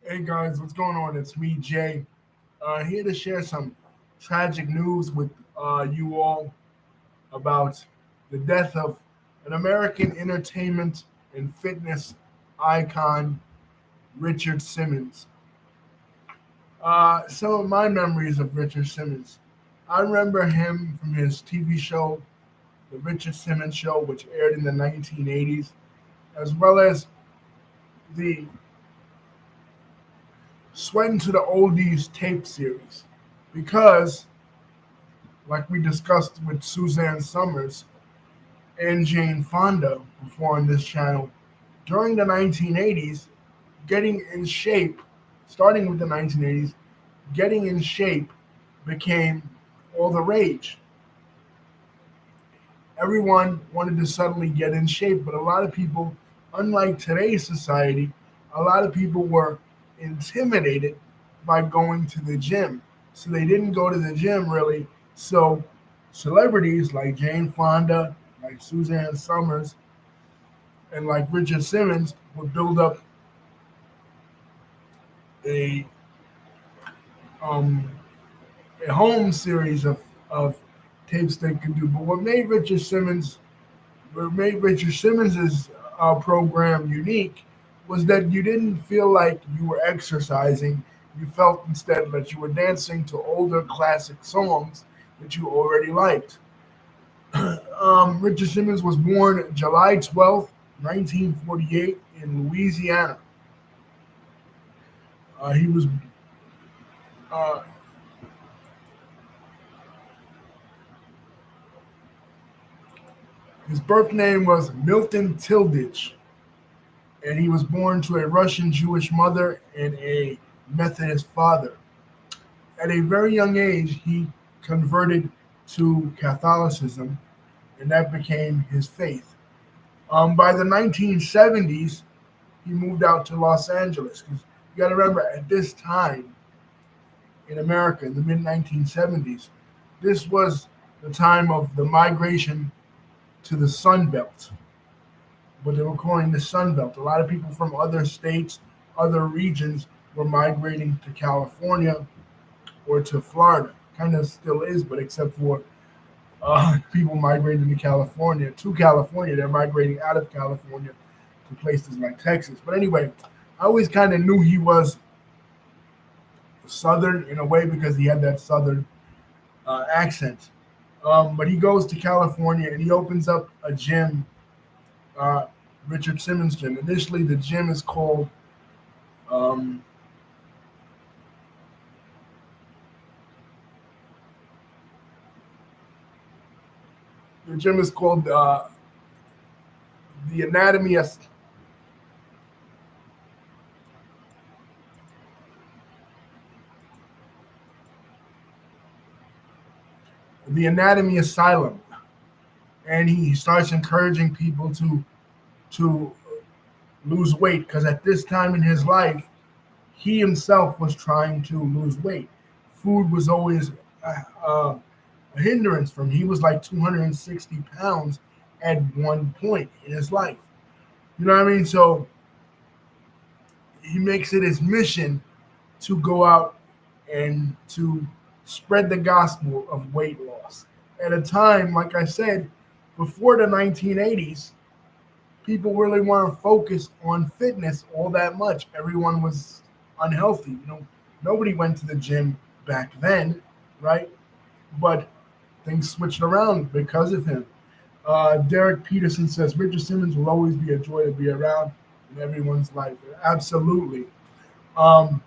Hey guys, what's going on? It's me, Jay, here to share some tragic news with you all about the death of an American entertainment and fitness icon, Richard Simmons. Some of my memories of Richard Simmons. I remember him from his TV show, The Richard Simmons Show, which aired in the 1980s, as well as the Sweating to the Oldies tape series. Because like we discussed with Suzanne Summers and Jane Fonda before on this channel, during the 1980s, getting in shape, starting with the 1980s, getting in shape became all the rage. Everyone wanted to suddenly get in shape, but a lot of people, unlike today's society, a lot of people were intimidated by going to the gym. So they didn't go to the gym really. So celebrities like Jane Fonda, like Suzanne Summers, and like Richard Simmons would build up a um, a home series of tapes they could do. But what made Richard Simmons's program unique was that you didn't feel like you were exercising. You felt instead that you were dancing to older classic songs that you already liked. Richard Simmons was born July 12th, 1948, in Louisiana. He was uh, his birth name was Milton Tildich, and he was born to a Russian Jewish mother and a Methodist father. At a very young age, he converted to Catholicism, and that became his faith. By the 1970s, he moved out to Los Angeles because you got to remember at this time in America, in the mid 1970s, this was the time of the migration to the Sun Belt, what they were calling the Sun Belt. A lot of people from other states, other regions were migrating to California or to Florida. Kind of still is, but except for people migrating to California, they're migrating out of California to places like Texas. But anyway, I always kind of knew he was Southern in a way because he had that Southern accent. But he goes to California and he opens up a gym, uh, Richard Simmons Gym. Initially, um, the gym is called the Anatomy of the Anatomy Asylum, and he starts encouraging people to lose weight because at this time in his life, he himself was trying to lose weight. Food was always a hindrance for him. He was like 260 pounds at one point in his life. You know what I mean? So he makes it his mission to go out and to spread the gospel of weight loss. At a time, like I said, before the 1980s, people really weren't focused on fitness all that much. Everyone was unhealthy. Nobody went to the gym back then, right? But things switched around because of him. Derek Peterson says Richard Simmons will always be a joy to be around in everyone's life. Absolutely. Um,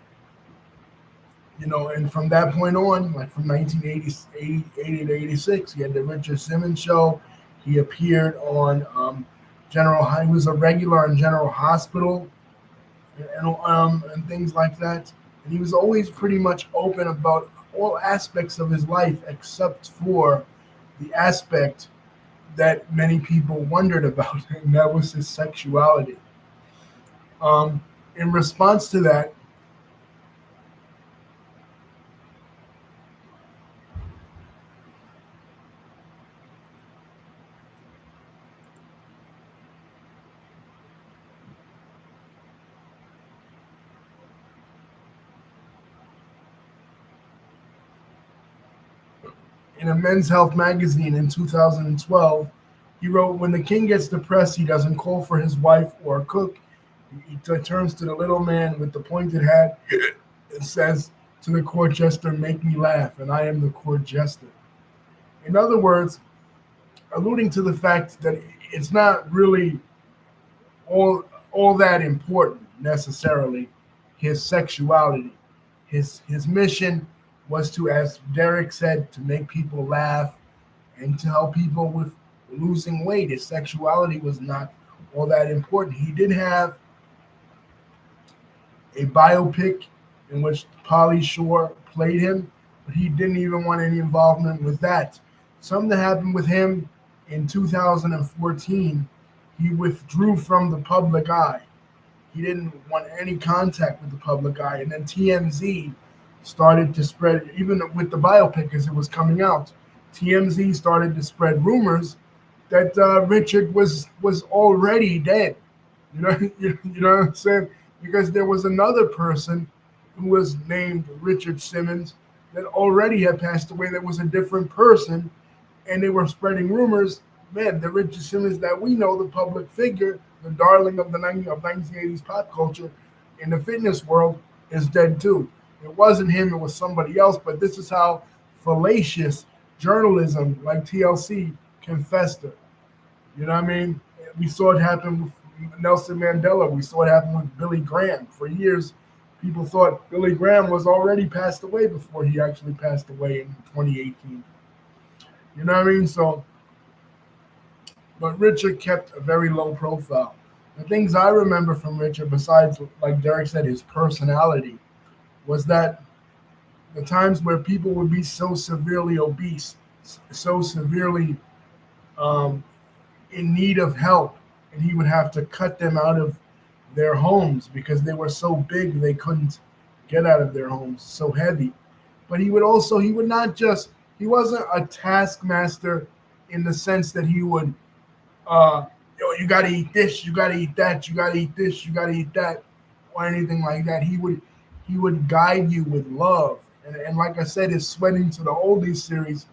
and from that point on, like from 1980 to 86, he had the Richard Simmons show. He appeared on he was a regular on General Hospital and things like that. And he was always pretty much open about all aspects of his life except for the aspect that many people wondered about, and that was his sexuality. Um, in response to that, in a Men's Health magazine in 2012. He wrote, "When the king gets depressed, he doesn't call for his wife or a cook. He turns to the little man with the pointed hat and says to the court jester, 'Make me laugh, and I am the court jester.'" In other words, alluding to the fact that it's not really all all that important necessarily his sexuality. His mission was to, as Derek said, to make people laugh and to help people with losing weight. His sexuality was not all that important. He did have a biopic in which Polly Shore played him, but he didn't even want any involvement with that. Something that happened with him in 2014, he withdrew from the public eye. He didn't want any contact with the public eye. And then TMZ started to spread, even with the biopic as it was coming out, TMZ started to spread rumors that Richard was already dead. You know, you know what I'm saying? Because there was another person who was named Richard Simmons that already had passed away. That was a different person, and they were spreading rumors. Man, the Richard Simmons that we know, the public figure, the darling of the 1980s pop culture in the fitness world, is dead too. It wasn't him; it was somebody else. But this is how fallacious journalism like TLC can fester. You know what I mean? We saw it happen with Nelson Mandela. We saw it happen with Billy Graham. For years, people thought Billy Graham was already passed away before he actually passed away in 2018. You know what I mean? So, but Richard kept a very low profile. The things I remember from Richard, besides, like Derek said, his personality, was that the times where people would be so severely obese, so severely um, in need of help, and he would have to cut them out of their homes because they were so big they couldn't get out of their homes, so heavy. But he would not just, he wasn't a taskmaster in the sense that he would, you got to eat this, you got to eat that, you got to eat this, you got to eat that, or anything like that. He would guide you with love. And like I said, his Sweating to the Oldies series,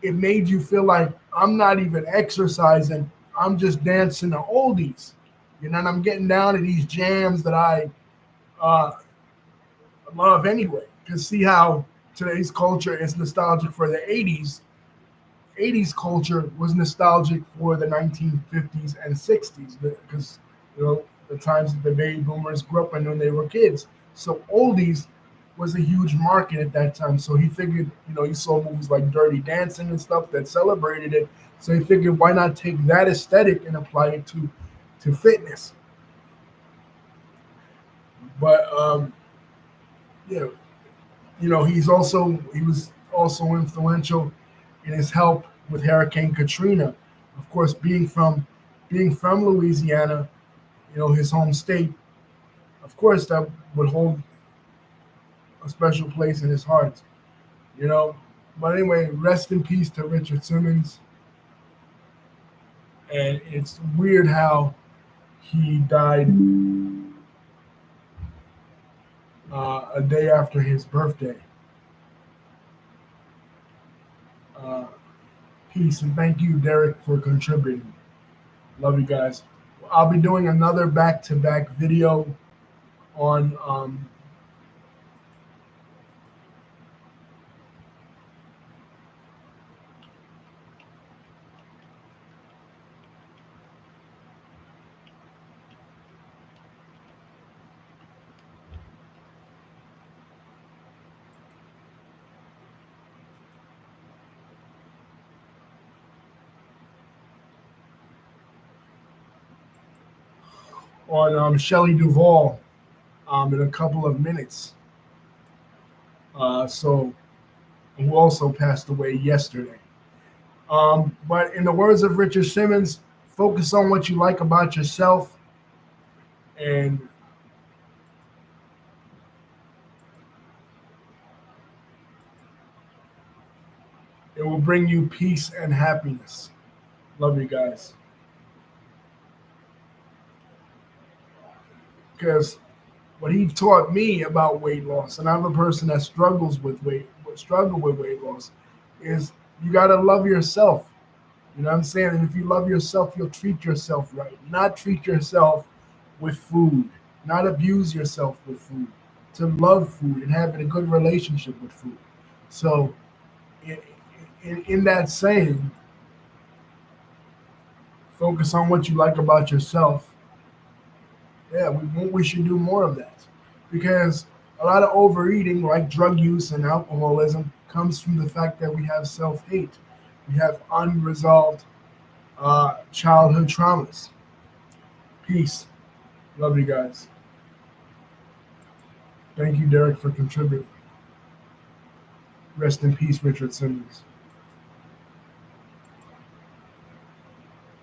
it made you feel like I'm not even exercising. I'm just dancing to oldies. You know, and I'm getting down to these jams that I uh, love anyway. Because see how today's culture is nostalgic for the 80s. 80s culture was nostalgic for the 1950s and 60s because, you know, the times that the baby boomers grew up in when they were kids. So oldies was a huge market at that time. So he figured, you know, he saw movies like Dirty Dancing and stuff that celebrated it. So he figured, why not take that aesthetic and apply it to fitness? But yeah, you know, he was also influential in his help with Hurricane Katrina. Of course, being from Louisiana, you know, his home state. Of course, that would hold a special place in his heart. You know, but anyway, rest in peace to Richard Simmons. And it's weird how he died a day after his birthday. Uh, Peace and thank you, Derek, for contributing. Love you guys. I'll be doing another back-to-back video on Shelley Duvall in a couple of minutes. So who also passed away yesterday. But in the words of Richard Simmons, focus on what you like about yourself, and it will bring you peace and happiness. Love you guys. Because what he taught me about weight loss, and I'm a person that struggle with weight loss, is You got to love yourself. You know what I'm saying? And if you love yourself, you'll treat yourself right. Not treat yourself with food, not abuse yourself with food, to love food and having a good relationship with food. So, in, in that saying, focus on what you like about yourself. Yeah, we should do more of that because a lot of overeating, like drug use and alcoholism, comes from the fact that we have self hate. We have unresolved childhood traumas. Peace. Love you guys. Thank you, Derek, for contributing. Rest in peace, Richard Simmons.